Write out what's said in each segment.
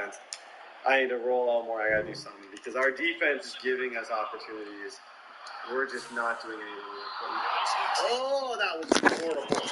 offense. I need to roll out more. I got to do something because our defense is giving us opportunities. We're just not doing anything with them. Oh, that was horrible.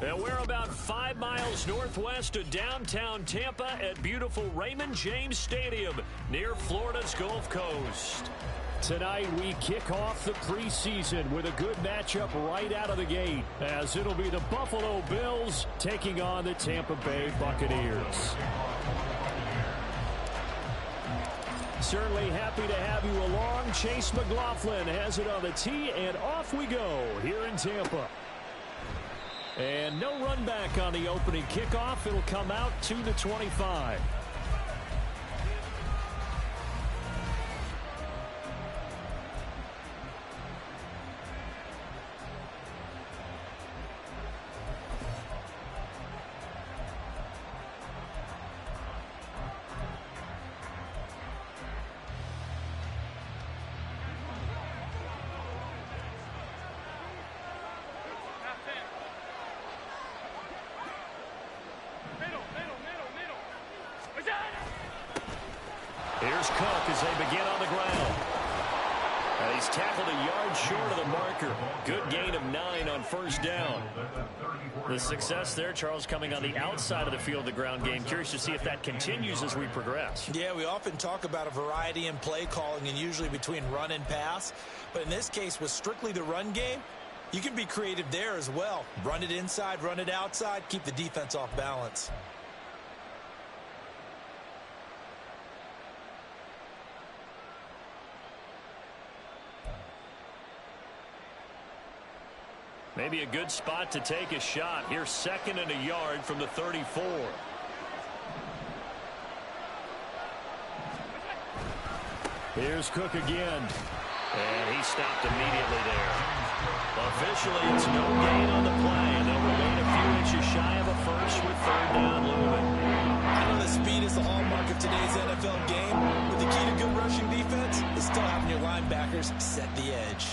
And we're about 5 miles northwest of downtown Tampa at beautiful Raymond James Stadium near Florida's Gulf Coast. Tonight we kick off the preseason with a good matchup right out of the gate, as it'll be the Buffalo Bills taking on the Tampa Bay Buccaneers. Certainly happy to have you along. Chase McLaughlin has it on the tee, and off we go here in Tampa. And no run back on the opening kickoff. It'll come out to the 25. Here's Cook as they begin on the ground. And he's tackled a yard short of the marker. Good gain of 9 on first down. The success there, Charles, coming on the outside of the field, the ground game. Curious to see if that continues as we progress. Yeah, we often talk about a variety in play calling and usually between run and pass. But in this case, with strictly the run game, you can be creative there as well. Run it inside, run it outside, keep the defense off balance. Maybe a good spot to take a shot. Here's 2nd and a yard from the 34. Here's Cook again. And he stopped immediately there. Officially, it's no gain on the play. And they'll remain a few inches shy of a first with 3rd down looming. I know the speed is the hallmark of today's NFL game, but the key to good rushing defense is still having your linebackers set the edge.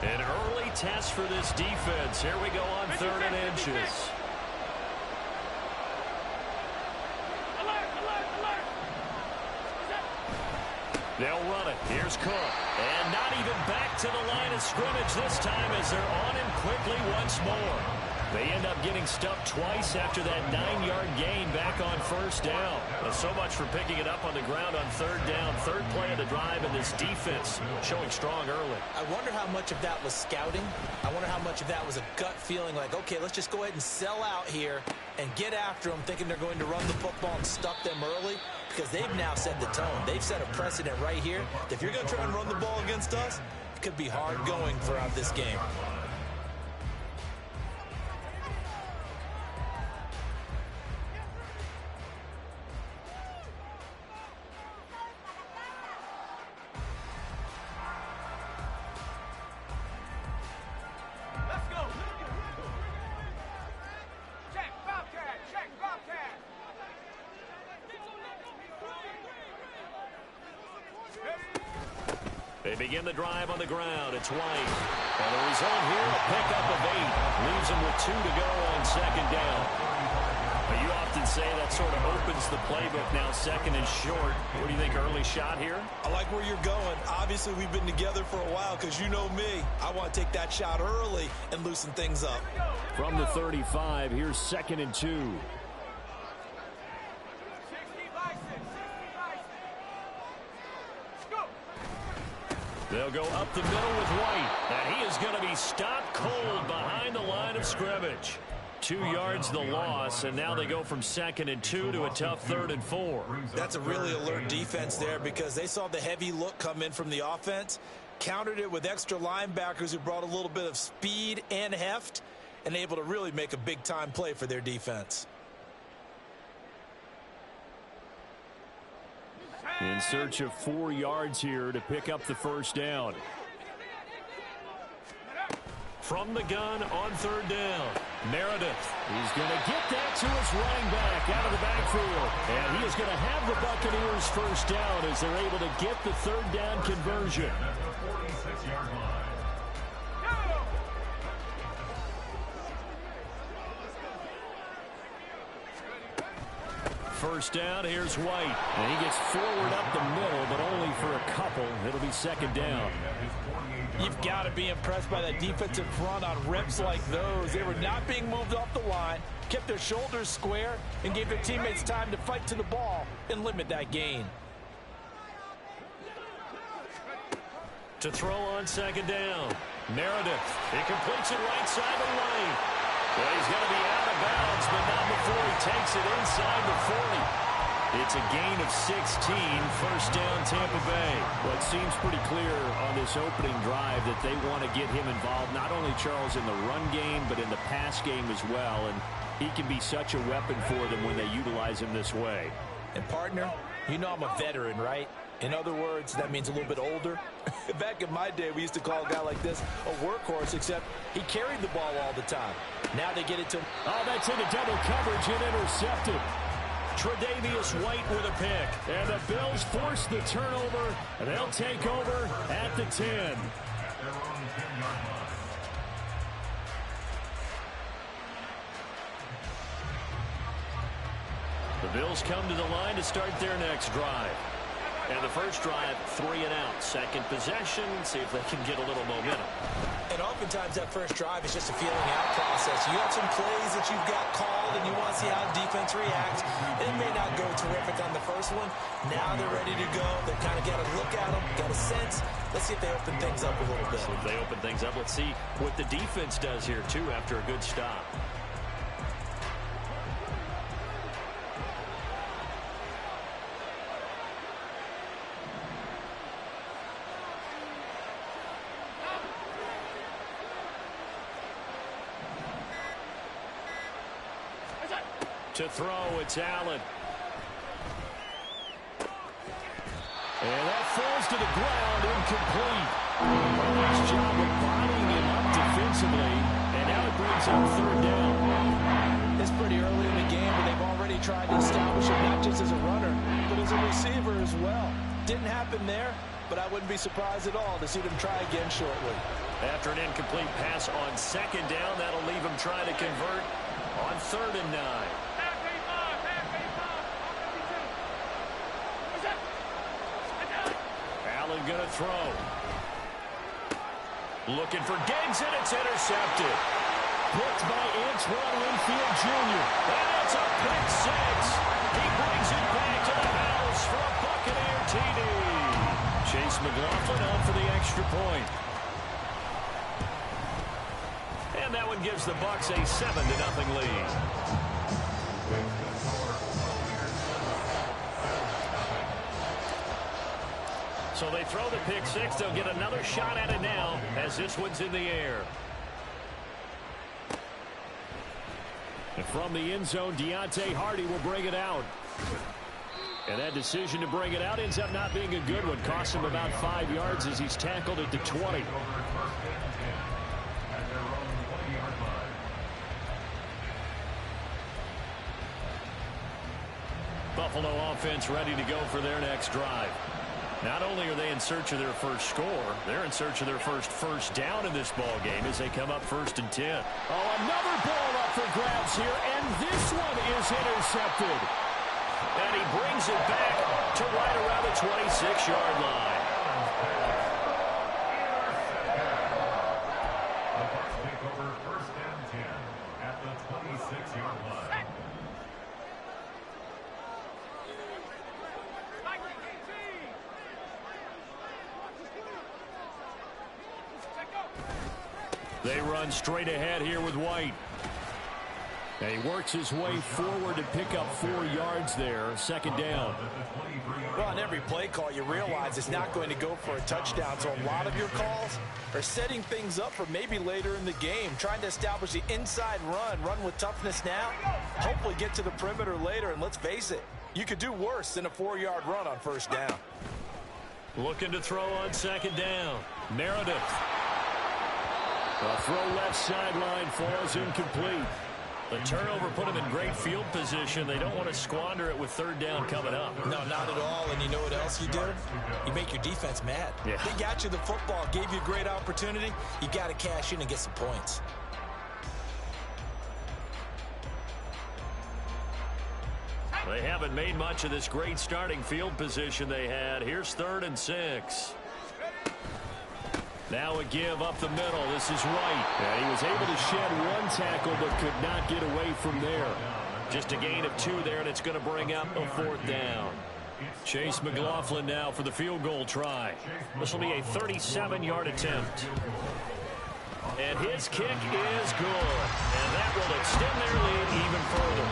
An early test for this defense. Here we go on 3rd and inches. They'll run it. Here's Cook. And not even back to the line of scrimmage this time as they're on him quickly once more. They end up getting stuffed twice after that 9-yard gain back on first down. Well, so much for picking it up on the ground on 3rd down. 3rd play of the drive, and this defense showing strong early. I wonder how much of that was scouting. I wonder how much of that was a gut feeling like, okay, let's just go ahead and sell out here and get after them, thinking they're going to run the football and stuff them early, because they've now set the tone. They've set a precedent right here. If you're going to try and run the ball against us, it could be hard going throughout this game. They begin the drive on the ground. It's White. And the result here, a pickup of 8. Leaves them with 2 to go on second down. But you often say that sort of opens the playbook now, second and short. What do you think, early shot here? I like where you're going. Obviously, we've been together for a while because you know me. I want to take that shot early and loosen things up. From the 35, here's second and 2. They'll go up the middle with White. And he is going to be stopped cold behind the line of scrimmage. 2 yards the loss, and now they go from second and 2 to a tough 3rd and 4. That's a really alert defense there because they saw the heavy look come in from the offense, countered it with extra linebackers who brought a little bit of speed and heft, and able to really make a big-time play for their defense. In search of 4 yards here to pick up the first down. From the gun on 3rd down, Meredith. He's going to get that to his running back out of the backfield. And he is going to have the Buccaneers first down as they're able to get the 3rd down conversion. First down, here's White. And he gets forward up the middle, but only for a couple. It'll be second down. You've got to be impressed by that defensive front on reps like those. They were not being moved off the line, kept their shoulders square, and gave their teammates time to fight to the ball and limit that gain. To throw on second down, Meredith. He completes it right side of the lane. Well, he's going to be out of bounds, but not before he takes it inside the 40. It's a gain of 16, first down Tampa Bay. Well, it seems pretty clear on this opening drive that they want to get him involved, not only, Charles, in the run game, but in the pass game as well. And he can be such a weapon for them when they utilize him this way. And, partner, you know I'm a veteran, right? In other words, that means a little bit older. Back in my day, we used to call a guy like this a workhorse, except he carried the ball all the time. Now they get it to him. Oh, that's into double coverage and intercepted. Tre'Davious White with a pick. And the Bills force the turnover, and they'll take over at the 10. The Bills come to the line to start their next drive. And the first drive, 3 and out. Second possession, see if they can get a little momentum. And oftentimes that first drive is just a feeling out process. You have some plays that you've got called and you want to see how the defense reacts. It may not go terrific on the first one. Now they're ready to go. They've kind of got to look at them, got a sense. Let's see if they open things up a little bit. So if they open things up, let's see what the defense does here, too, after a good stop. To throw, it's Allen. And that falls to the ground, incomplete. Nice job of bodying him up defensively, and now it brings up 3rd down. It's pretty early in the game, but they've already tried to establish him not just as a runner, but as a receiver as well. Didn't happen there, but I wouldn't be surprised at all to see them try again shortly. After an incomplete pass on second down, that'll leave him trying to convert on 3rd and 9. Allen gonna throw. Looking for Diggs, and it's intercepted. Picked by Antoine Winfield Jr. And it's a pick 6. He brings it back to the house for a Buccaneer TD. Chase McLaughlin on for the extra point. And that one gives the Bucs a 7-0 lead. So they throw the pick 6. They'll get another shot at it now as this one's in the air. And from the end zone, Deontay Hardy will bring it out. And that decision to bring it out ends up not being a good one. Costs him about 5 yards as he's tackled at the 20. Buffalo offense ready to go for their next drive. Not only are they in search of their first score, they're in search of their first down in this ball game as they come up 1st and 10. Oh, another ball up for grabs here, and this one is intercepted. And he brings it back to right around the 26-yard line. Take over 1st and 10 at the 26-yard line. They run straight ahead here with White. And he works his way forward to pick up 4 yards there. 2nd down. Well, on every play call, you realize it's not going to go for a touchdown. So a lot of your calls are setting things up for maybe later in the game, trying to establish the inside run with toughness now, hopefully get to the perimeter later. And let's face it, you could do worse than a 4-yard run on 1st down. Looking to throw on 2nd down. Meredith. The throw left sideline falls incomplete. The turnover put them in great field position. They don't want to squander it with 3rd down coming up. No, not at all. And you know what else you do? You make your defense mad. Yeah. They got you the football, gave you a great opportunity. You got to cash in and get some points. They haven't made much of this great starting field position they had. Here's 3rd and 6. Now a give up the middle. This is White. Yeah, he was able to shed 1 tackle but could not get away from there. Just a gain of 2 there, and it's going to bring up a 4th down. Chase McLaughlin now for the field goal try. This will be a 37-yard attempt. And his kick is good. And that will extend their lead even further.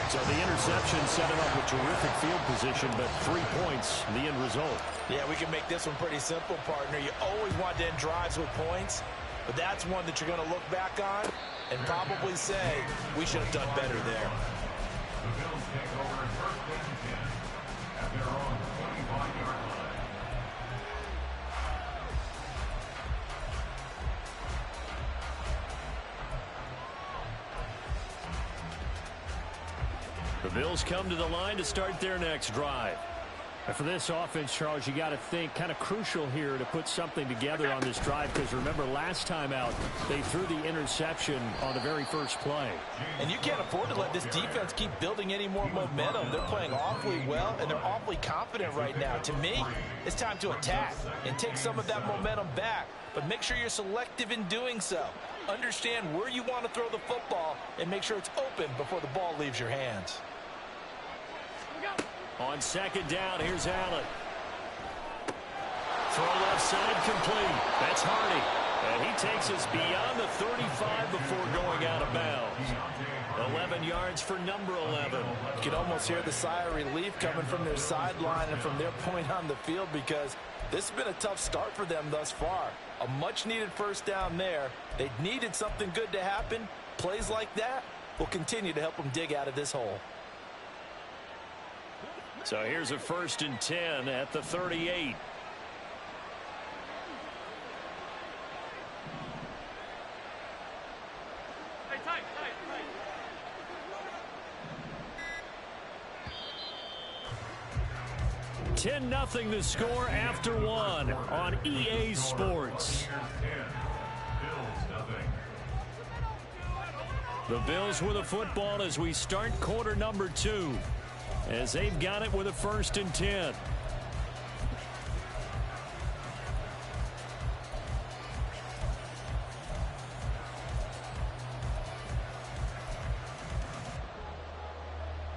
So the interception set him up with terrific field position, but 3 points, the end result. Yeah, we can make this one pretty simple, partner. You always want to end drives with points, but that's one that you're going to look back on and probably say, we should have done better there. The Bills take over 1st and 10 at their own 25-yard line. The Bills come to the line to start their next drive. And for this offense, Charles, you got to think kind of crucial here to put something together on this drive, because remember last time out they threw the interception on the very first play. And you can't afford to let this defense keep building any more momentum. They're playing awfully well, and they're awfully confident right now. To me, it's time to attack and take some of that momentum back, but make sure you're selective in doing so. Understand where you want to throw the football and make sure it's open before the ball leaves your hands. On 2nd down, here's Allen. Throw left side complete. That's Hardy. And he takes us beyond the 35 before going out of bounds. 11 yards for number 11. You can almost hear the sigh of relief coming from their sideline and from their point on the field, because this has been a tough start for them thus far. A much-needed 1st down there. They needed something good to happen. Plays like that will continue to help them dig out of this hole. So here's a 1st and 10 at the 38. Hey, 10-0 the score after 1 on EA Sports. The Bills with the football as we start quarter number 2. As they've got it with a 1st and 10.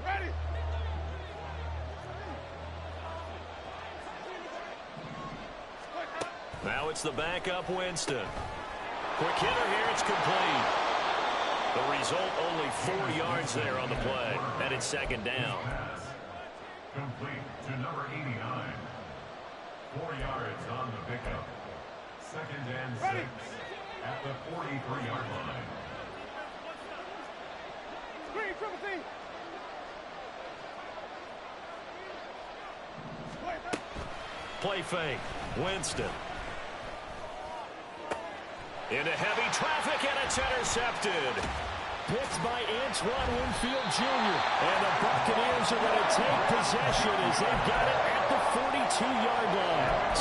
Ready. Now it's the backup Winston. Quick hitter here, it's complete. The result, only 4 yards there on the play. And it's 2nd down. Complete to number 89. 4 yards on the pickup. 2nd and 6 at the 43-yard line. Screen, triple team. Play fake. Winston. Into heavy traffic, and it's intercepted. Picked by Antoine Winfield Jr. And the Buccaneers are going to take possession as they've got it at the 42-yard line.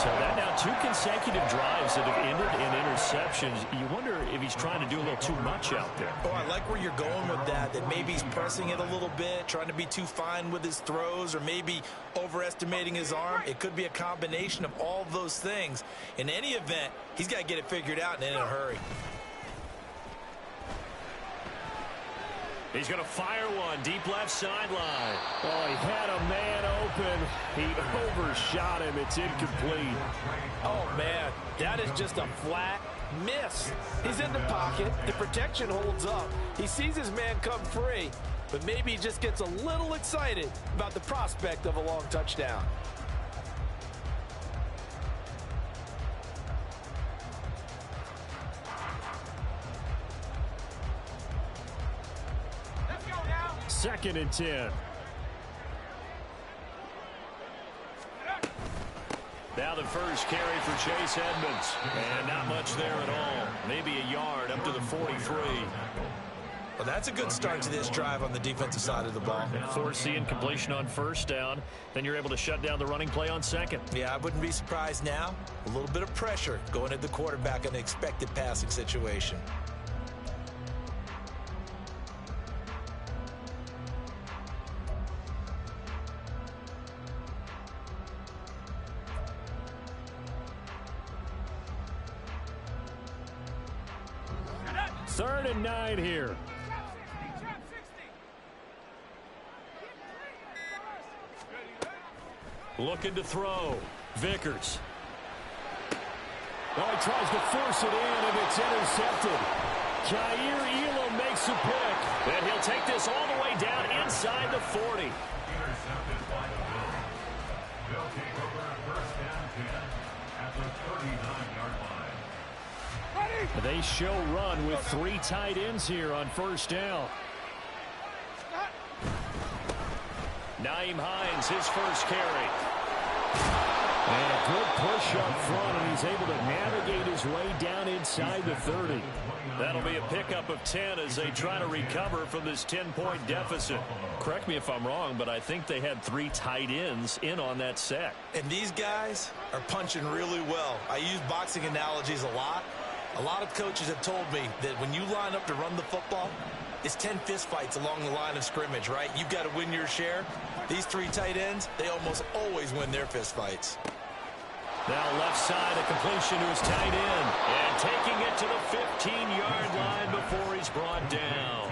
So that now 2 consecutive drives that have ended in interceptions. You wonder if he's trying to do a little too much out there. Oh, I like where you're going with that maybe he's pressing it a little bit, trying to be too fine with his throws, or maybe overestimating his arm. It could be a combination of all of those things. In any event, he's got to get it figured out and in a hurry. He's going to fire one deep left sideline. Oh, he had a man open. He overshot him. It's incomplete. Oh, man, that is just a flat miss. He's in the pocket. The protection holds up. He sees his man come free, but maybe he just gets a little excited about the prospect of a long touchdown. Second and 10. Now the first carry for Chase Edmonds. And not much there at all. Maybe a yard up to the 43. Well, that's a good start to this drive on the defensive side of the ball. Force the incompletion on first down. Then you're able to shut down the running play on second. Yeah, I wouldn't be surprised now. A little bit of pressure going at the quarterback in an expected passing situation. Third and 9 here. Looking to throw. Vickers. Oh, he tries to force it in, and it's intercepted. Jair Elam makes a pick. And he'll take this all the way down inside the 40. Intercepted by the Bills. They'll take over first and 10 at the 39-yard line. They show run with 3 tight ends here on first down. Nyheim Hines, his first carry. And a good push up front, and he's able to navigate his way down inside the 30. That'll be a pickup of 10 as they try to recover from this 10-point deficit. Correct me if I'm wrong, but I think they had 3 tight ends in on that set. And these guys are punching really well. I use boxing analogies a lot. A lot of coaches have told me that when you line up to run the football, it's 10 fistfights along the line of scrimmage, right? You've got to win your share. These 3 tight ends, they almost always win their fistfights. Now left side, a completion to his tight end. And taking it to the 15-yard line before he's brought down.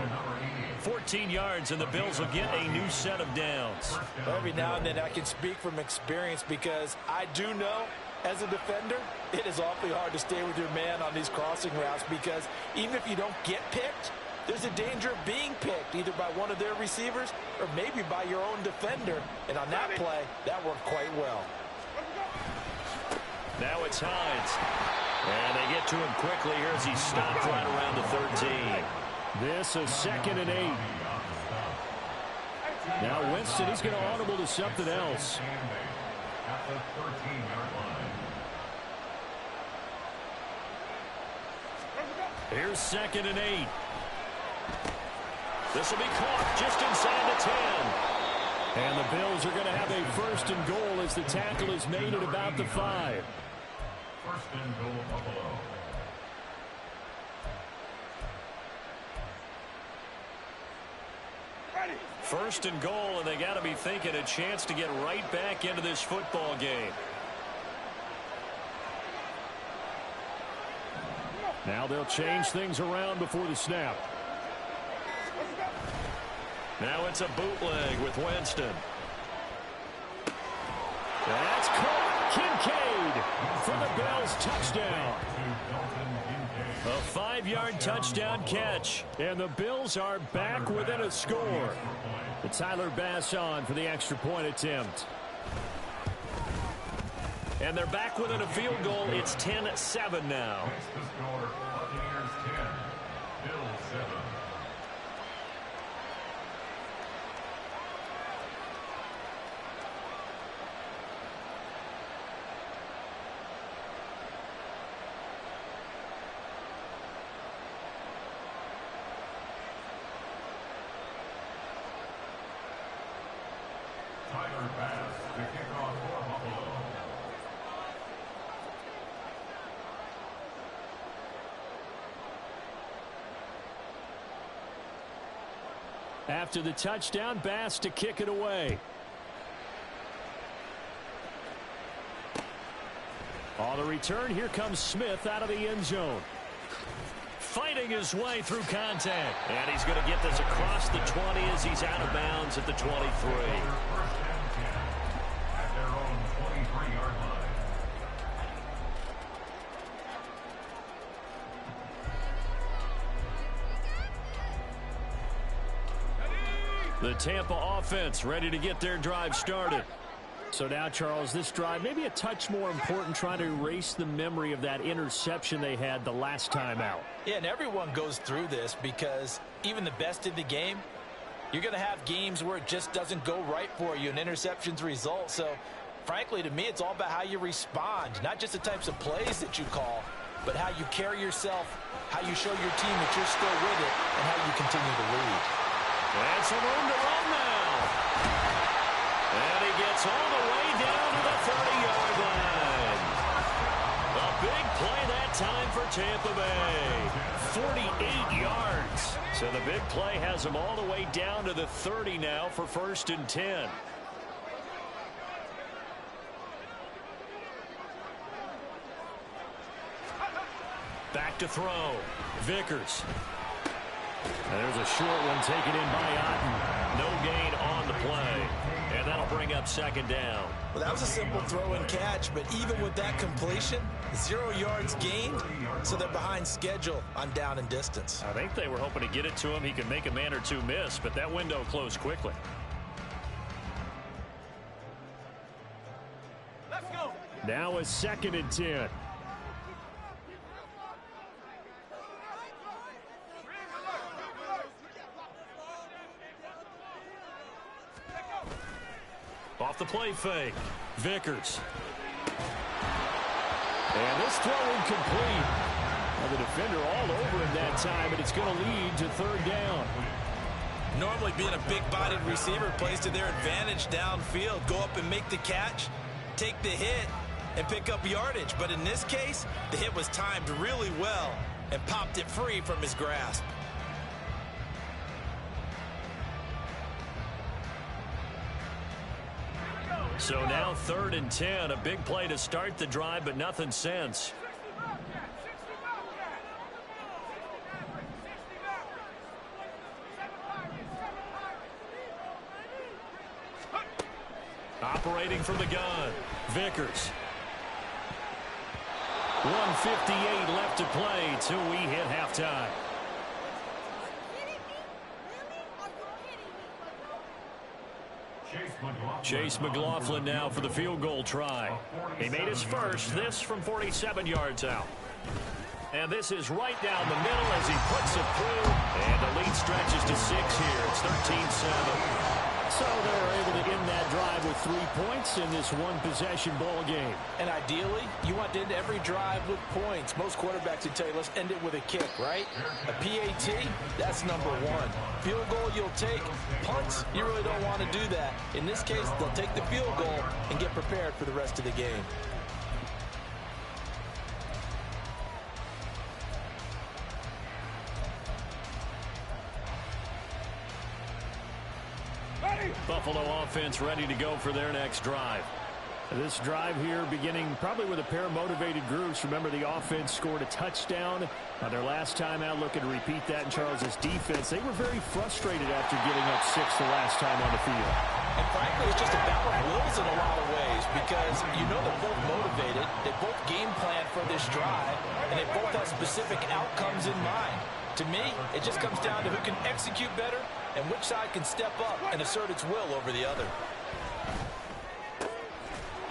14 yards, and the Bills will get a new set of downs. Every now and then I can speak from experience because I do know, as a defender, it is awfully hard to stay with your man on these crossing routes because even if you don't get picked, there's a danger of being picked either by one of their receivers or maybe by your own defender. And on that play, that worked quite well. Now it's Hines. And they get to him quickly here as he stopped right around the 13. This is second and 8. Now Winston, he's going to audible to something else. At the 13-yard line. Here's second and 8. This will be caught just inside the 10. And the Bills are going to have a first and goal as the tackle is made at about the 5. First and goal, Buffalo. First and goal, and they got to be thinking a chance to get right back into this football game. Now they'll change things around before the snap. Now it's a bootleg with Winston. That's caught. Kincaid for the Bills touchdown. A 5-yard touchdown catch. And the Bills are back within a score. It's Tyler Bass on for the extra point attempt. And they're back within a field goal. It's 10-7 now. Makes the score Buccaneers 10, Bills 7. Tyler Bass to kick off for Buffalo. After the touchdown, Bass to kick it away. On the return, here comes Smith out of the end zone. Fighting his way through contact. And he's going to get this across the 20 as he's out of bounds at the 23. At their own 23-yard line. The Tampa offense ready to get their drive started. So now, Charles, this drive maybe a touch more important, trying to erase the memory of that interception they had the last time out. Yeah, and everyone goes through this because even the best in the game, you're going to have games where it just doesn't go right for you, and interceptions result. So, frankly, to me, it's all about how you respond, not just the types of plays that you call, but how you carry yourself, how you show your team that you're still with it, and how you continue to lead. And some room to run now. And he gets all the way down to the 30-yard line. A big play that time for Tampa Bay. 48 yards. So the big play has him all the way down to the 30 now for 1st and 10. Back to throw. Vickers. And there's a short one taken in by Otten. No gain on the play. And that'll bring up 2nd down. Well, that was a simple throw and catch, but even with that completion, 0 yards gained, so they're behind schedule on down and distance. I think they were hoping to get it to him. He could make a man or two miss, but that window closed quickly. Let's go. Now a 2nd and 10. Off the play fake. Vickers. And this throw incomplete. Well, the defender all over him that time, and it's going to lead to 3rd down. Normally being a big-bodied receiver plays to their advantage downfield. Go up and make the catch, take the hit, and pick up yardage. But in this case, the hit was timed really well and popped it free from his grasp. So now 3rd and 10. A big play to start the drive, but nothing since. Operating from the gun. Vickers. 1:58 left to play till we hit halftime. Chase McLaughlin now for the field goal try. He made his first, this from 47 yards out. And this is right down the middle as he puts it through. And the lead stretches to 6 here. It's 13-7. So they were able to end that drive with 3 points in this one-possession ball game. And ideally, you want to end every drive with points. Most quarterbacks would tell you, let's end it with a kick, right? A PAT, that's number 1. Field goal you'll take. Punts, you really don't want to do that. In this case, they'll take the field goal and get prepared for the rest of the game. Buffalo offense ready to go for their next drive. This drive here beginning probably with a pair of motivated groups. Remember, the offense scored a touchdown on their last time out. Looking to repeat that in Charles's defense. They were very frustrated after giving up 6 the last time on the field. And frankly, it's just a battle of wills in a lot of ways because you know they're both motivated. They both game plan for this drive, and they both have specific outcomes in mind. To me, it just comes down to who can execute better and which side can step up and assert its will over the other.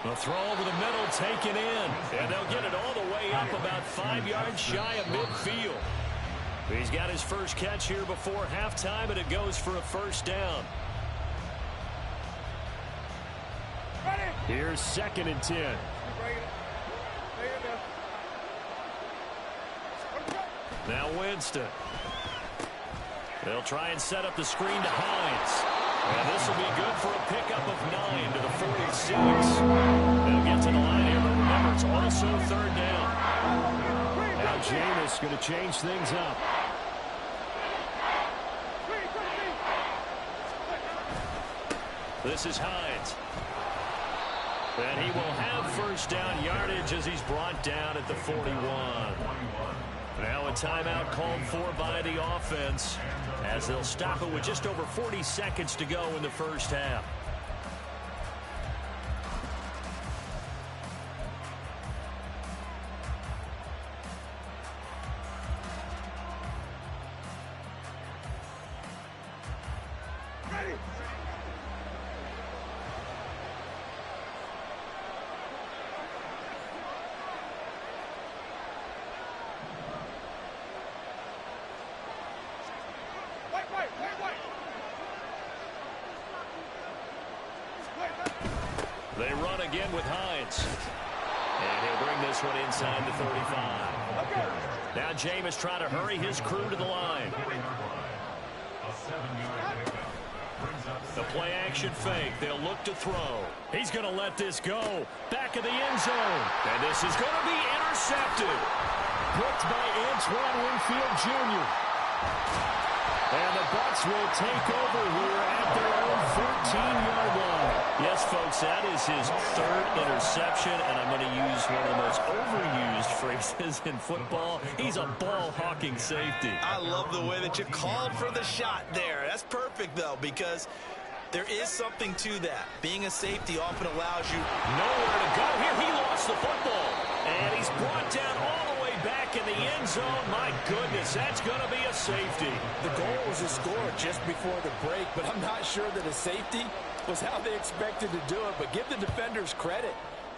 The throw over the middle taken in, and they'll get it all the way up about 5 yards shy of midfield. He's got his first catch here before halftime, and it goes for a 1st down. Here's 2nd and 10. Now Winston. They'll try and set up the screen to Hines. And this will be good for a pickup of 9 to the 46. They'll get to the line here, but remember, it's also 3rd down. Now Jameis going to change things up. This is Hines. And he will have first down yardage as he's brought down at the 41. Now a timeout called for by the offense as they'll stop it with just over 40 seconds to go in the first half. They run again with Hines. And he'll bring this one inside the 35. Now Jameis trying to hurry his crew to the line. The play action fake. They'll look to throw. He's going to let this go. Back of the end zone. And this is going to be intercepted. Picked by Antoine Winfield Jr. And the Bucs will take over here at their own 14-yard line. Yes, folks, that is his third interception, and I'm going to use one of the most overused phrases in football. He's a ball-hawking safety. I love the way that you called for the shot there. That's perfect, though, because there is something to that. Being a safety often allows you nowhere to go here. He lost the football, and he's brought down all the way back in the end zone. My goodness, that's going to be a safety. The goal was to score just before the break, but I'm not sure that a safety was how they expected to do it. But give the defenders credit.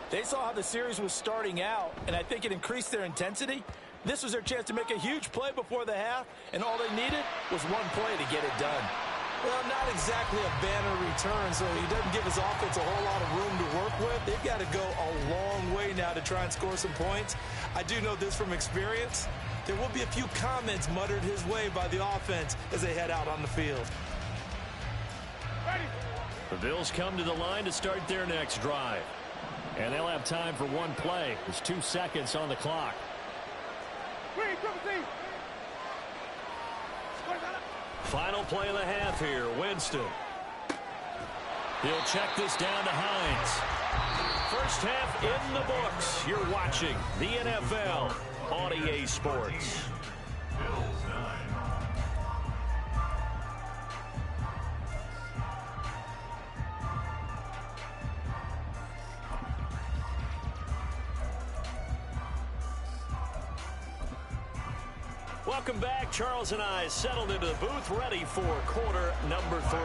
They saw how the series was starting out, and I think it increased their intensity. This was their chance to make a huge play before the half, and all they needed was one play to get it done. Well, not exactly a banner return, so he doesn't give his offense a whole lot of room to work with. They've got to go a long way now to try and score some points. I do know this from experience. There will be a few comments muttered his way by the offense as they head out on the field. The Bills come to the line to start their next drive. And they'll have time for one play. There's 2 seconds on the clock. Final play of the half here, Winston. He'll check this down to Hines. First half in the books. You're watching the NFL on EA Sports. Bills 9. Welcome back. Charles and I settled into the booth, ready for quarter number 3.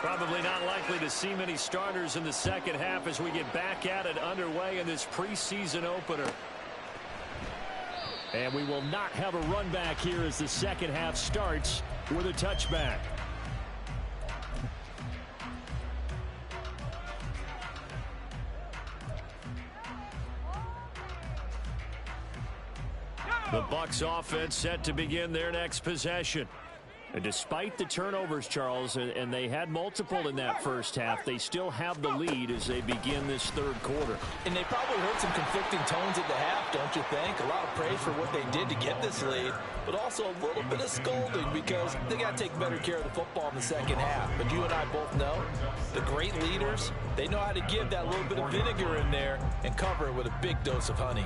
Probably not likely to see many starters in the second half as we get back at it underway in this preseason opener. And we will not have a run back here as the second half starts with a touchback. The Bucs offense set to begin their next possession. And despite the turnovers, Charles, and they had multiple in that first half, they still have the lead as they begin this third quarter. And they probably heard some conflicting tones at the half, don't you think? A lot of praise for what they did to get this lead, but also a little bit of scolding because they got to take better care of the football in the second half. But you and I both know the great leaders, they know how to give that little bit of vinegar in there and cover it with a big dose of honey.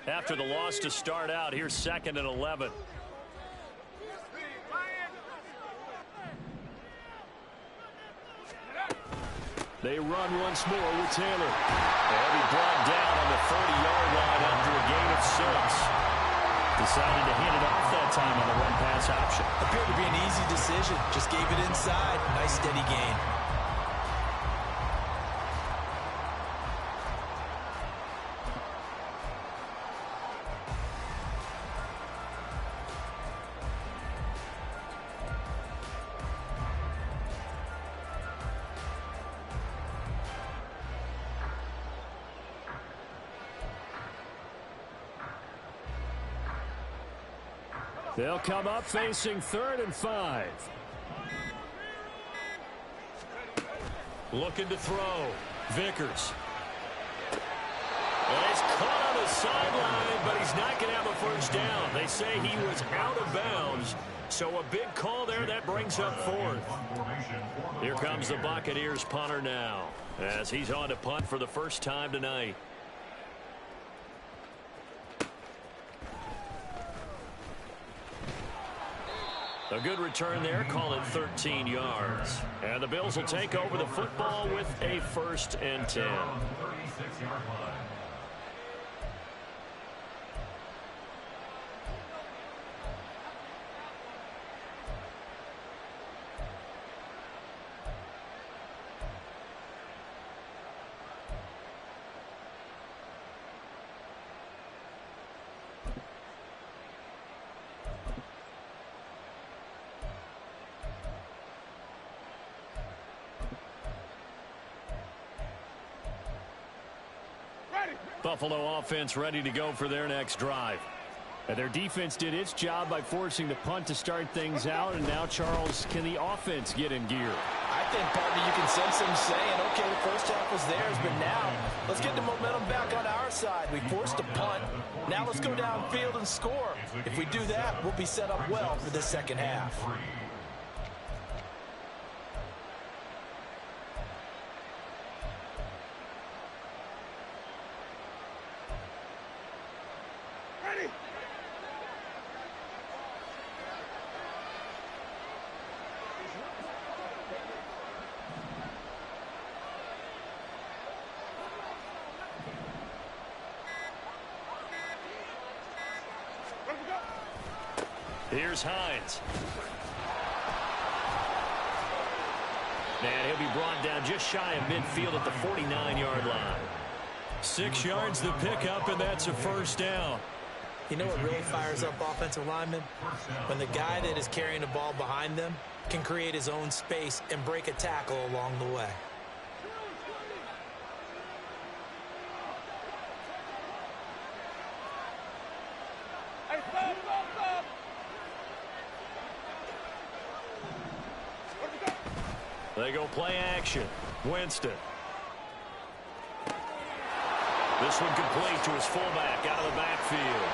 After the loss to start out, here's 2nd and 11. They run once more with Taylor. They'll be brought down on the 30-yard line after a gain of 6. Decided to hand it off that time on the run-pass option. Appeared to be an easy decision. Just gave it inside. Nice steady gain. They'll come up facing 3rd and 5. Looking to throw. Vickers. And he's caught on the sideline, but he's not going to have a first down. They say he was out of bounds. So a big call there. That brings up 4th. Here comes the Buccaneers punter now, as he's on to punt for the first time tonight. A good return there. Call it 13 yards. And the Bills will take over the football with a 1st and 10. Buffalo offense ready to go for their next drive. And their defense did its job by forcing the punt to start things out. And now, Charles, can the offense get in gear? I think, partner, you can sense them saying, okay, the first half was theirs, but now let's get the momentum back on our side. We forced a punt. Now let's go downfield and score. If we do that, we'll be set up well for the second half. Here's Hines. And he'll be brought down just shy of midfield at the 49-yard line. 6 yards the pickup, and that's a first down. You know what really fires up offensive linemen? When the guy that is carrying the ball behind them can create his own space and break a tackle along the way. They go play action. Winston. This one complete to his fullback out of the backfield.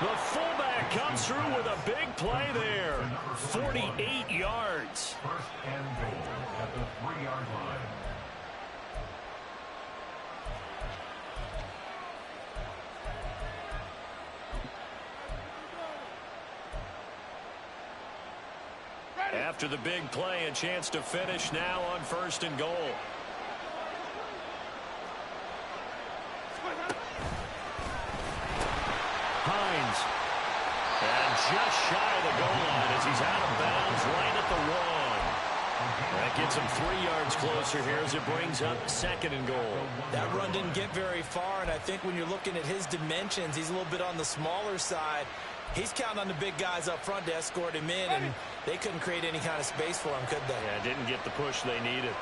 The fullback comes through with a big play there. 48 yards. 1st and goal at the 3-yard line. After the big play, a chance to finish now on 1st and goal. Hines. And just shy of the goal line as he's out of bounds right at the 1. That gets him 3 yards closer here as it brings up 2nd and goal. That run didn't get very far, and I think when you're looking at his dimensions, he's a little bit on the smaller side. He's counting on the big guys up front to escort him in, and they couldn't create any kind of space for him, could they? Yeah, didn't get the push they needed.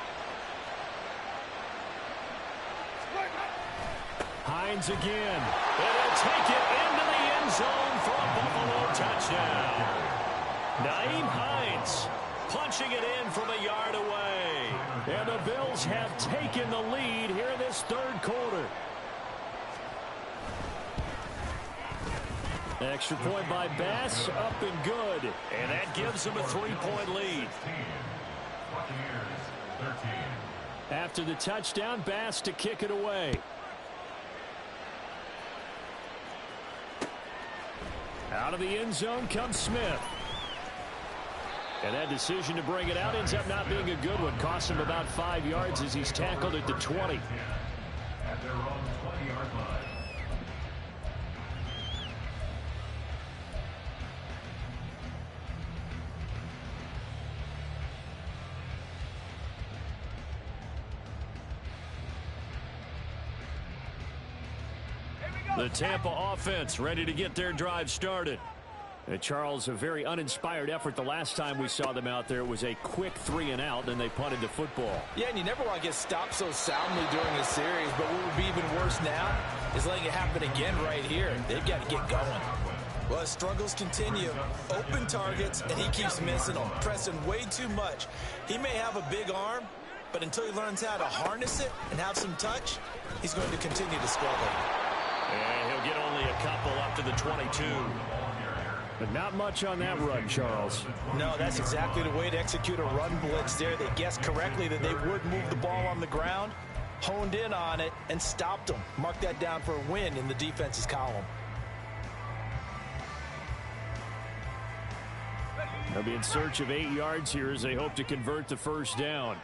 Hines again. And he'll take it into the end zone for a Buffalo touchdown. Nyheim Hines punching it in from a yard away. And the Bills have taken the lead here in this 3rd quarter. Extra point by Bass, up and good. And that gives them a 3-point lead. After the touchdown, Bass to kick it away. Out of the end zone comes Smith. And that decision to bring it out ends up not being a good one. Costs him about 5 yards as he's tackled at the 20. At their own 20-yard line. The Tampa offense ready to get their drive started. And Charles, a very uninspired effort the last time we saw them out there. It was a quick 3 and out, and they punted the football. Yeah, and you never want to get stopped so soundly during a series, but what would be even worse now is letting it happen again right here. They've got to get going. Well, his struggles continue. Open targets, and he keeps missing them, pressing way too much. He may have a big arm, but until he learns how to harness it and have some touch, he's going to continue to struggle. And he'll get only a couple up to the 22. But not much on that run, Charles. No, that's exactly the way to execute a run blitz there. They guessed correctly that they would move the ball on the ground, honed in on it, and stopped them. Mark that down for a win in the defense's column. They'll be in search of 8 yards here as they hope to convert the first down.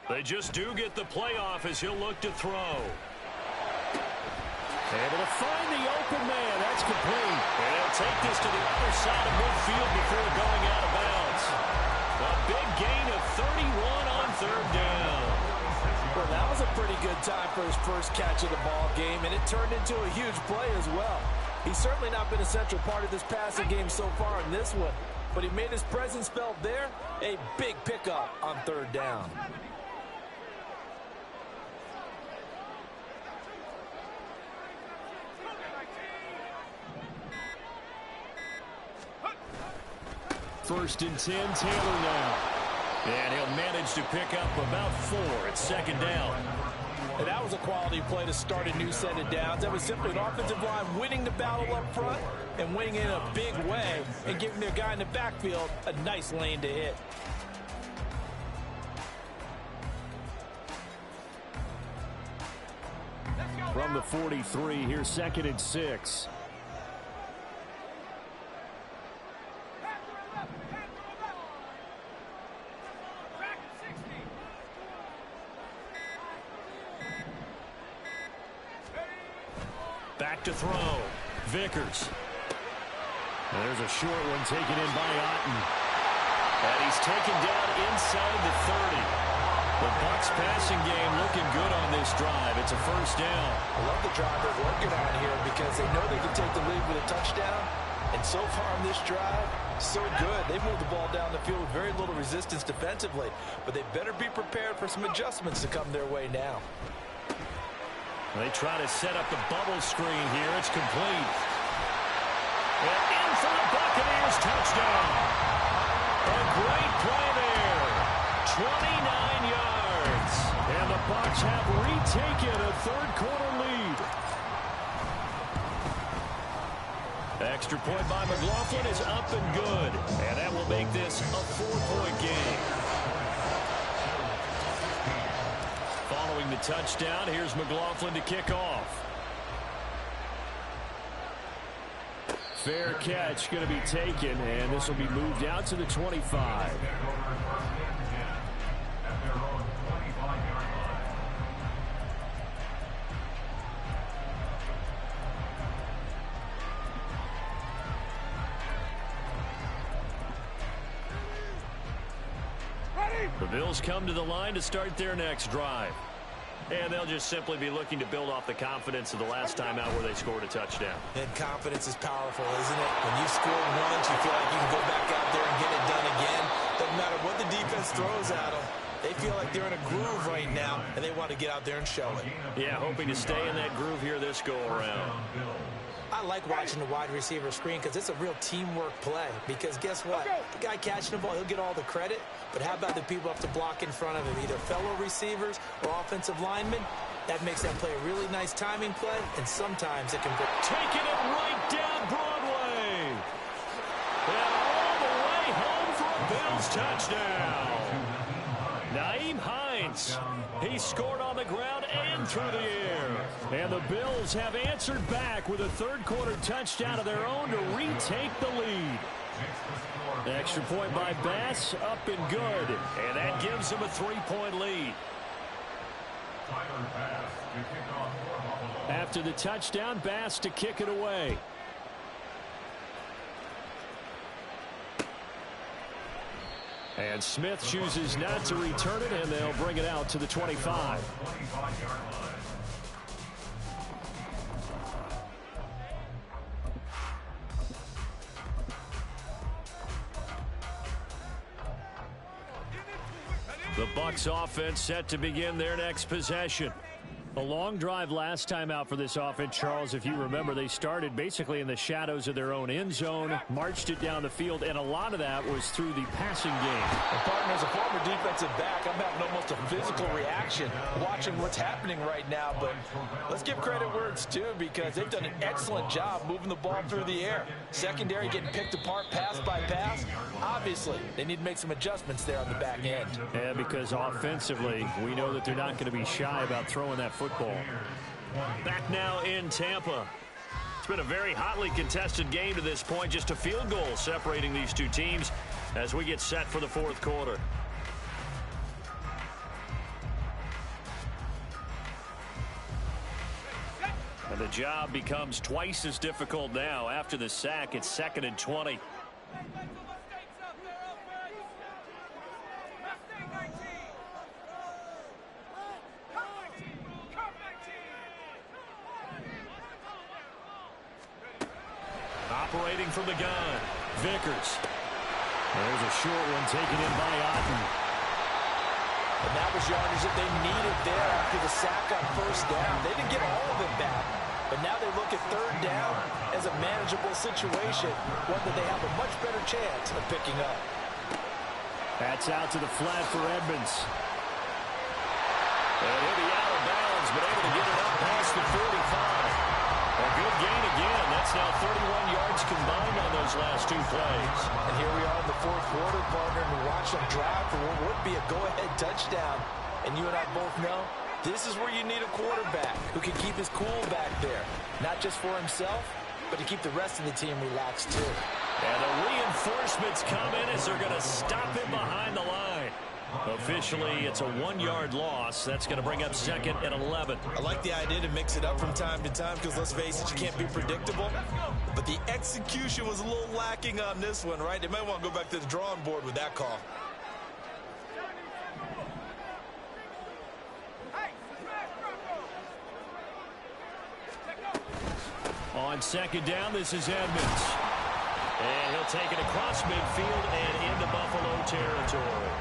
They just do get the playoff as he'll look to throw. Able to find the open man. That's complete. And he'll take this to the other side of midfield before going out of bounds. A big gain of 31 on third down. Well, that was a pretty good time for his first catch of the ball game, and it turned into a huge play as well. He's certainly not been a central part of this passing game so far in this one, but he made his presence felt there. A big pickup on third down. First and 10, Taylor now. And he'll manage to pick up about 4 at second down. And that was a quality play to start a new set of downs. That was simply an offensive line winning the battle up front and winning in a big way and giving their guy in the backfield a nice lane to hit. From the 43, here's second and 6. Back to throw. Vickers. And there's a short one taken in by Otten. And he's taken down inside the 30. The Bucs passing game looking good on this drive. It's a first down. I love the drive they're working on here because they know they can take the lead with a touchdown. And so far on this drive, so good. They moved the ball down the field with very little resistance defensively. But they better be prepared for some adjustments to come their way now. They try to set up the bubble screen here. It's complete. And in for the Buccaneers touchdown. A great play there. 29 yards. And the Bucs have retaken a third-quarter lead. Extra point by McLaughlin is up and good. And that will make this a 4-point game. Following the touchdown, here's McLaughlin to kick off. Fair catch going to be taken, and this will be moved out to the 25. The Bills come to the line to start their next drive. And they'll just simply be looking to build off the confidence of the last time out where they scored a touchdown. And confidence is powerful, isn't it? When you've scored once, you feel like you can go back out there and get it done again. Doesn't matter what the defense throws at them. They feel like they're in a groove right now, and they want to get out there and show it. Yeah, hoping to stay in that groove here this go-around. I like watching the wide receiver screen because it's a real teamwork play. Because guess what? The guy catching the ball, he'll get all the credit. But how about the people up to block in front of him, either fellow receivers or offensive linemen? That makes that play a really nice timing play, and sometimes it can be. Taking it right down Broadway. And all the way home for a Bills touchdown. Naeem Hines. He scored on the ground and through the air. And the Bills have answered back with a third-quarter touchdown of their own to retake the lead. Extra point by Bass, up and good. And that gives them a 3-point lead. After the touchdown, Bass to kick it away. And Smith chooses not to return it, and they'll bring it out to the 25. The Bucs offense set to begin their next possession. A long drive last time out for this offense, Charles. If you remember, they started basically in the shadows of their own end zone, marched it down the field, and a lot of that was through the passing game. And partner, as a former defensive back, I'm having almost a physical reaction watching what's happening right now. But let's give credit where it's due, because they've done an excellent job moving the ball through the air. Secondary getting picked apart pass by pass. Obviously, they need to make some adjustments there on the back end. Yeah, because offensively, we know that they're not going to be shy about throwing that football. Back now in Tampa. It's been a very hotly contested game to this point. Just a field goal separating these two teams as we get set for the fourth quarter. And the job becomes twice as difficult now. After the sack, it's 2nd and 20. Operating from the gun, Vickers. There's a short one taken in by Otten. And that was yardage that they needed there after the sack on first down. They didn't get all of it back, but now they look at third down as a manageable situation, one that they have a much better chance of picking up. That's out to the flat for Edmonds. And he'll be out of bounds, but able to get it up past the 45. A good gain again. That's now 31 yards combined on those last two plays. And here we are in the fourth quarter, partner, and we watch them drive for what would be a go-ahead touchdown. And you and I both know this is where you need a quarterback who can keep his cool back there. Not just for himself, but to keep the rest of the team relaxed too. And the reinforcements come in as they're going to stop him behind the line. Officially, it's a 1-yard loss. That's going to bring up 2nd and 11. I like the idea to mix it up from time to time because, let's face it, you can't be predictable. But the execution was a little lacking on this one, right? They might want to go back to the drawing board with that call. On 2nd down, this is Edmonds. And he'll take it across midfield and into Buffalo territory.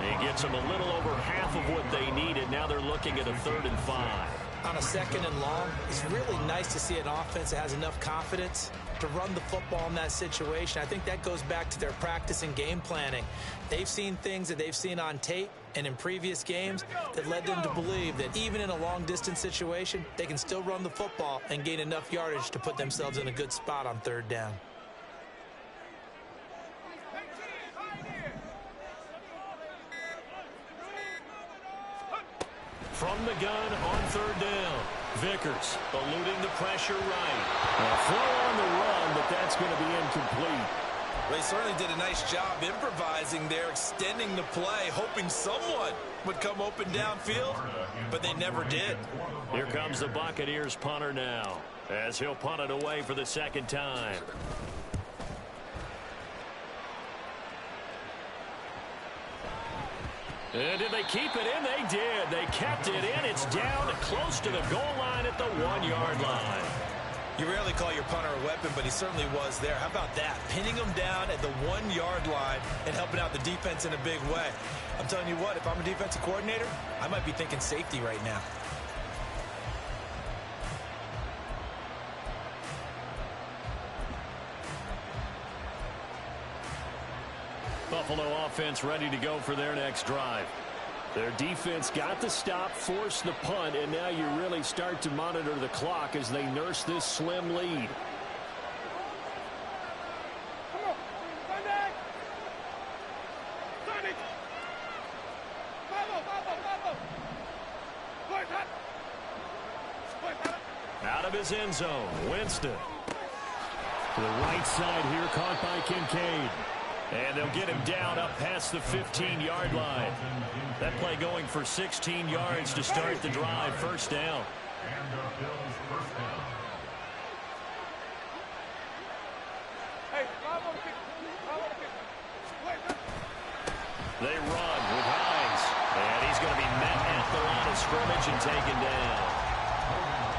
He gets them a little over half of what they needed. Now they're looking at a 3rd and 5. On a 2nd and long, it's really nice to see an offense that has enough confidence to run the football in that situation. I think that goes back to their practice and game planning. They've seen things that they've seen on tape and in previous games that led them to believe that even in a long-distance situation, they can still run the football and gain enough yardage to put themselves in a good spot on 3rd down. From the gun on 3rd down. Vickers eluding the pressure right. A throw on the run, but that's going to be incomplete. Well, he certainly did a nice job improvising there, extending the play, hoping someone would come open downfield, but they never did. Here comes the Buccaneers punter now, as he'll punt it away for the 2nd time. And did they keep it in? They did. They kept it in. It's down close to the goal line at the 1-yard line. You rarely call your punter a weapon, but he certainly was there. How about that? Pinning him down at the 1-yard line and helping out the defense in a big way. I'm telling you what, if I'm a defensive coordinator, I might be thinking safety right now. Buffalo offense ready to go for their next drive. Their defense got the stop, forced the punt, and now you really start to monitor the clock as they nurse this slim lead. Out of his end zone, Winston. To the right side here, caught by Kincaid. And they'll get him down up past the 15-yard line. That play going for 16 yards to start the drive. 1st down. They run with Hines. And he's going to be met at the line of scrimmage and taken down.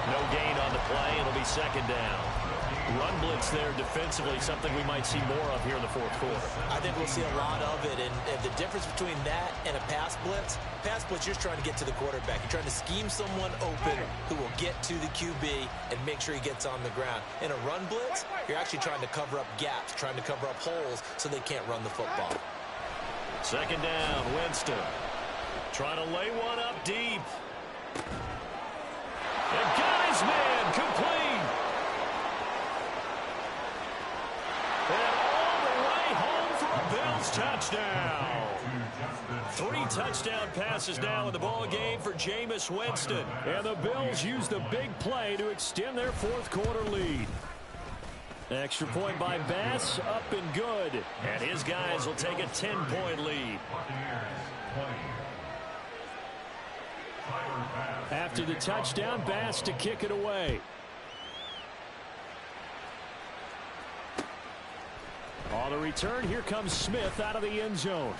No gain on the play. It'll be 2nd down. run blitz there defensively, something we might see more of here in the fourth quarter. I think we'll see a lot of it, and the difference between that and a pass blitz, you're trying to get to the quarterback. You're trying to scheme someone open who will get to the QB and make sure he gets on the ground. In a run blitz, you're actually trying to cover up gaps, trying to cover up holes so they can't run the football. Second down, Winston. Trying to lay one up deep. And got his man complete. And all the way home for a Bills touchdown. 3 touchdown passes now in the ball game for Jameis Winston. And the Bills use the big play to extend their fourth quarter lead. Extra point by Bass, up and good. And his guys will take a 10-point lead. After the touchdown, Bass to kick it away. On the return, here comes Smith out of the end zone.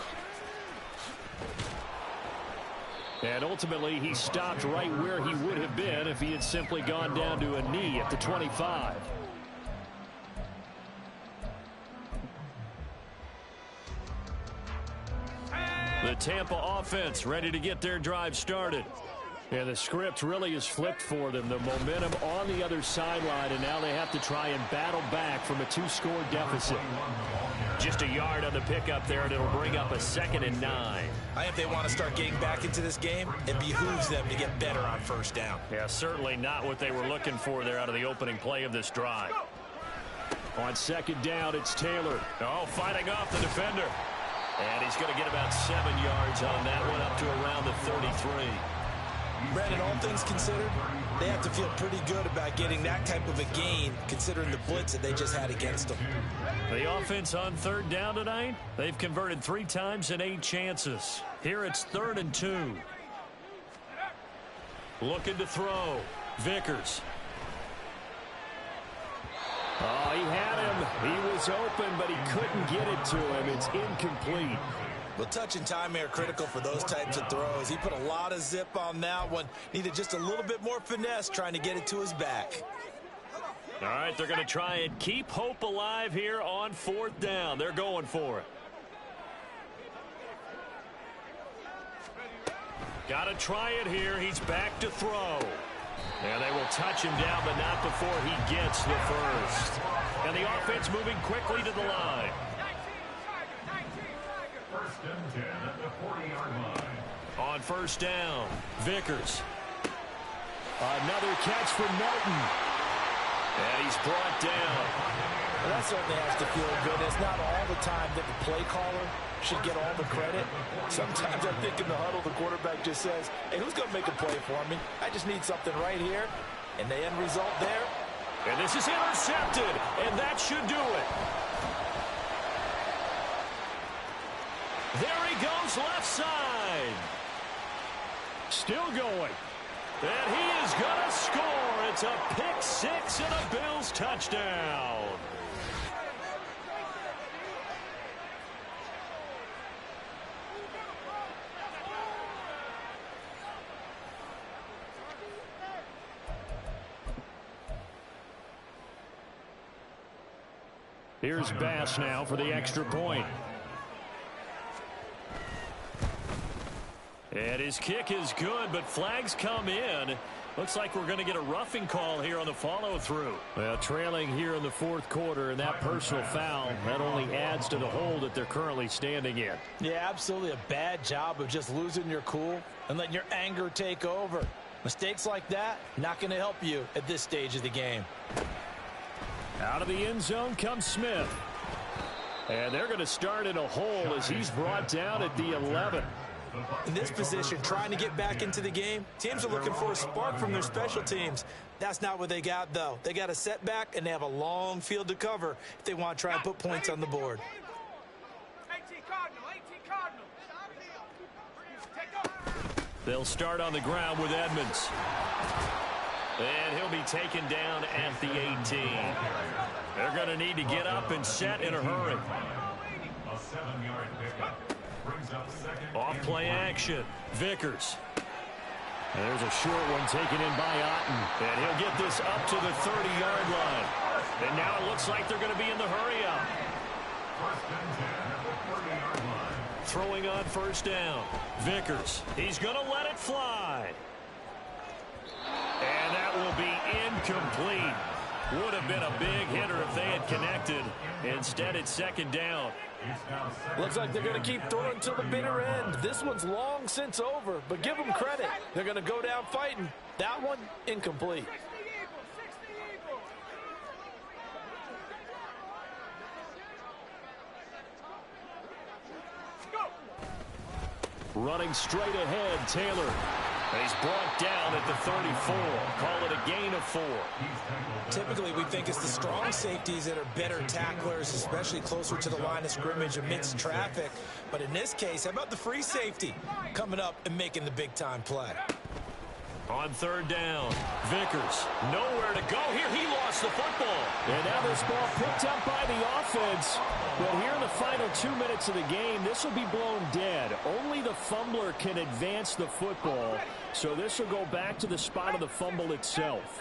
And ultimately, he stopped right where he would have been if he had simply gone down to a knee at the 25. The Tampa offense ready to get their drive started. And the script really is flipped for them. The momentum on the other sideline, and now they have to try and battle back from a 2-score deficit. Just a yard on the pickup there, and it'll bring up a 2nd and 9. I think they want to start getting back into this game. It behooves them to get better on first down. Yeah, certainly not what they were looking for there out of the opening play of this drive. On 2nd down, it's Taylor. Oh, fighting off the defender. And he's going to get about 7 yards on that one, up to around the 33. Brandon, all things considered, they have to feel pretty good about getting that type of a gain, considering the blitz that they just had against them. The offense on 3rd down tonight, they've converted 3 times in 8 chances. Here it's 3rd and 2. Looking to throw. Vickers. Oh, he had him. He was open, but he couldn't get it to him. It's incomplete. Well, touch and time are critical for those types of throws. He put a lot of zip on that one. Needed just a little bit more finesse trying to get it to his back. All right, they're going to try and keep hope alive here on 4th down. They're going for it. Got to try it here. He's back to throw. And they will touch him down, but not before he gets the first. And the offense moving quickly to the line. 1st and 10 at the 40-yard line. On 1st down, Vickers. Another catch for Norton. And he's brought down. Well, that certainly has to feel good. It's not all the time that the play caller should get all the credit. Sometimes I think in the huddle, the quarterback just says, hey, who's going to make a play for me? I just need something right here. And the end result there. And this is intercepted. And that should do it. There he goes, left side. Still going. And he is going to score. It's a pick 6 and a Bills touchdown. Here's Bass now for the extra point. And his kick is good, but flags come in. Looks like we're going to get a roughing call here on the follow-through. Well, trailing here in the 4th quarter, and that personal foul, that only adds to the hole that they're currently standing in. Yeah, absolutely a bad job of just losing your cool and letting your anger take over. Mistakes like that, not going to help you at this stage of the game. Out of the end zone comes Smith. And they're going to start in a hole as he's brought down at the 11. In this position, trying to get back into the game, teams are looking for a spark from their special teams. That's not what they got, though. They got a setback, and they have a long field to cover if they want to try and put points on the board. 18 Cardinal. They'll start on the ground with Edmonds. And he'll be taken down at the 18. They're going to need to get up and set in a hurry. A 7-yard pickup. Brings up 2nd. Off play action. Vickers. There's a short one taken in by Otten. And he'll get this up to the 30-yard line. And now it looks like they're going to be in the hurry-up. First and 10 at the 30-yard line. Throwing on first down. Vickers. He's going to let it fly. And that will be incomplete. Would have been a big hitter if they had connected. Instead, it's second down. Looks like they're going to keep throwing till the bitter end. This one's long since over, but give them credit. They're going to go down fighting. That one, incomplete. Running straight ahead, Taylor. He's brought down at the 34. Call it a gain of 4. Typically, we think it's the strong safeties that are better tacklers, especially closer to the line of scrimmage amidst traffic. But in this case, how about the free safety coming up and making the big-time play? On third down, Vickers, nowhere to go. Here, he lost the football. And now this ball picked up by the offense. But here in the final 2 minutes of the game, this will be blown dead. Only the fumbler can advance the football. So this will go back to the spot of the fumble itself.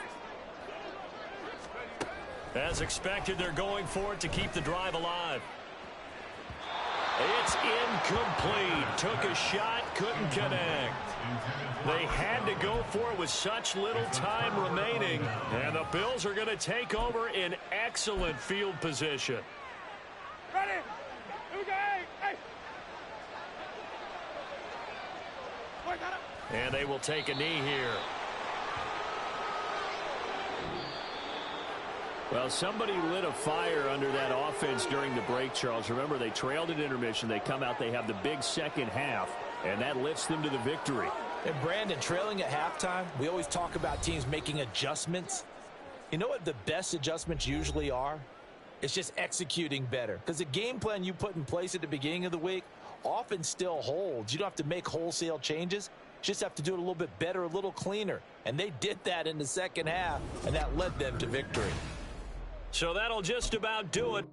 As expected, they're going for it to keep the drive alive. It's incomplete. Took a shot, couldn't connect. They had to go for it with such little time remaining. And the Bills are going to take over in excellent field position. Ready? Hey. And they will take a knee here. Well, somebody lit a fire under that offense during the break, Charles. Remember, they trailed at intermission. They come out, they have the big second half, and that lifts them to the victory. And Brandon, trailing at halftime, we always talk about teams making adjustments. You know what the best adjustments usually are? It's just executing better. Because the game plan you put in place at the beginning of the week often still holds. You don't have to make wholesale changes. You just have to do it a little bit better, a little cleaner. And they did that in the second half, and that led them to victory. So that'll just about do it.